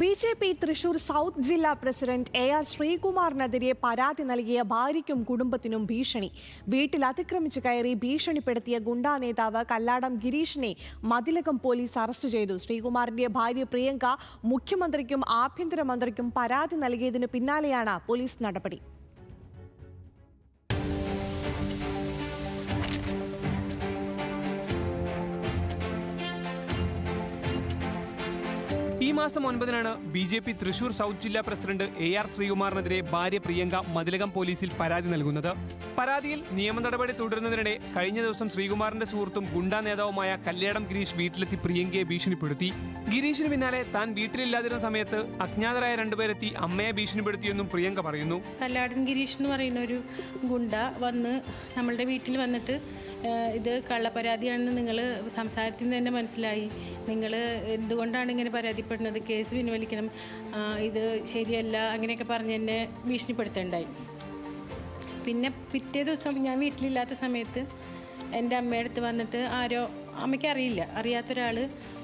BJP. Thrissur south ജില്ലാ president എ.ആർ. ശ്രീകുമാറിനെതിരെ പരാതി നൽകിയ ഭാര്യയ്ക്കും കുടുംബത്തിനും ഭീഷണി. വീട്ടിൽ അതിക്രമിച്ചു കയറി ഭീഷണിപ്പെടുത്തിയ ഗുണ്ടാ നേതാവ് കല്ലാടം ഗിരീഷിനെ മതിലകം പോലീസ് അറസ്റ്റ് ചെയ്തു. ശ്രീകുമാറിന്റെ ഭാര്യ പ്രിയങ്ക മുഖ്യമന്ത്രിക്കും ആഭ്യന്തരമന്ത്രിക്കും പരാതി നൽകിയതിനു പിന്നാലെയാണ് പോലീസ് നടപടി. ഈ മാസം 9-നാണ് ബി.ജെ.പി. തൃശൂർ സൗത്ത് ജില്ലാ പ്രസിഡന്റ് എ.ആർ. ശ്രീകുമാറിനെതിരെ ഭാര്യ പ്രിയങ്ക മതിലകം പോലീസിൽ പരാതി നൽകുന്നത്. പരാതിയിൽ നിയമ നടപടി തുടരുന്നതിനിടെ കഴിഞ്ഞ ദിവസം ശ്രീകുമാറിന്റെ സുഹൃത്തും ഗുണ്ടാ നേതാവുമായ കല്യാടം ഗിരീഷ് വീട്ടിലെത്തി പ്രിയങ്കയെ ഭീഷണിപ്പെടുത്തി. ഗിരീഷിന് പിന്നാലെ താൻ വീട്ടിലില്ലാതിരുന്ന സമയത്ത് അജ്ഞാതരായ രണ്ടുപേരെത്തി അമ്മയെ ഭീഷണിപ്പെടുത്തിയെന്നും പ്രിയങ്ക പറയുന്നു. കല്യാടം ഗിരീഷ് എന്ന് പറയുന്ന ഒരു ഗുണ്ട വന്ന് നമ്മളുടെ വീട്ടിൽ വന്നിട്ട് ഇത് കള്ളപ്പരാതിയാണെന്ന് നിങ്ങൾ സംസാരത്തിൽ തന്നെ മനസ്സിലായി. നിങ്ങൾ എന്തുകൊണ്ടാണ് ഇങ്ങനെ പരാതിപ്പെടുന്നത്, കേസ് പിൻവലിക്കണം, ഇത് ശരിയല്ല, അങ്ങനെയൊക്കെ പറഞ്ഞ് എന്നെ ഭീഷണിപ്പെടുത്തേണ്ടായി. പിന്നെ പിറ്റേ ദിവസം ഞാൻ വീട്ടിലില്ലാത്ത സമയത്ത് എൻ്റെ അമ്മയുടെ അടുത്ത് വന്നിട്ട് അമ്മയ്ക്ക് അറിയാത്തൊരാൾ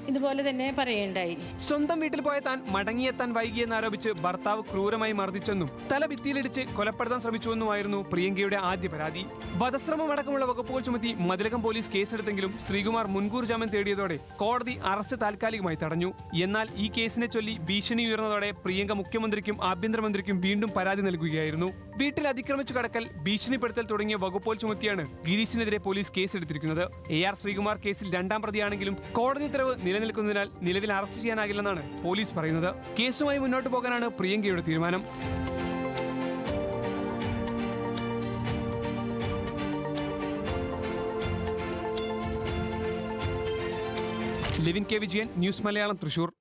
ഇതുപോലെ തന്നെ പറയേണ്ടായി. സ്വന്തം വീട്ടിൽ പോയ താൻ മടങ്ങിയെത്താൻ വൈകിയെന്നാരോപിച്ച് ഭർത്താവ് ക്രൂരമായി മർദ്ദിച്ചെന്നും തല ഭിത്തിയിലിടിച്ച് കൊലപ്പെടുത്താൻ ശ്രമിച്ചുവെന്നുമായിരുന്നു പ്രിയങ്കയുടെ ആദ്യ പരാതി. വധശ്രമമടക്കമുള്ള വകുപ്പുകൾ ചുമത്തി മതിലകം പോലീസ് കേസെടുത്തെങ്കിലും ശ്രീകുമാർ മുൻകൂർ ജാമ്യം തേടിയതോടെ കോടതി അറസ്റ്റ് താൽക്കാലികമായി തടഞ്ഞു. എന്നാൽ ഈ കേസിനെ ചൊല്ലി ഭീഷണി ഉയർന്നതോടെ പ്രിയങ്ക മുഖ്യമന്ത്രിക്കും ആഭ്യന്തരമന്ത്രിക്കും വീണ്ടും പരാതി നൽകുകയായിരുന്നു. വീട്ടിൽ അതിക്രമിച്ചു കടക്കൽ, ഭീഷണിപ്പെടുത്തൽ തുടങ്ങിയ വകുപ്പുകൾ ചുമത്തിയാണ് ഗിരീഷിനെതിരെ പോലീസ് കേസെടുത്തിരിക്കുന്നത്. എ.ആർ. ശ്രീകുമാർ കേസിൽ രണ്ടാം പ്രതിയാണെങ്കിലും കോടതി ഉത്തരവ് നിലനിൽക്കുന്നതിനാൽ നിലവിൽ അറസ്റ്റ് ചെയ്യാനാകില്ലെന്നാണ് പോലീസ് പറയുന്നത്. കേസുമായി മുന്നോട്ട് പോകാനാണ് പ്രിയങ്കയുടെ തീരുമാനം. Living K Vijayan, news Malayalam, Thrissur.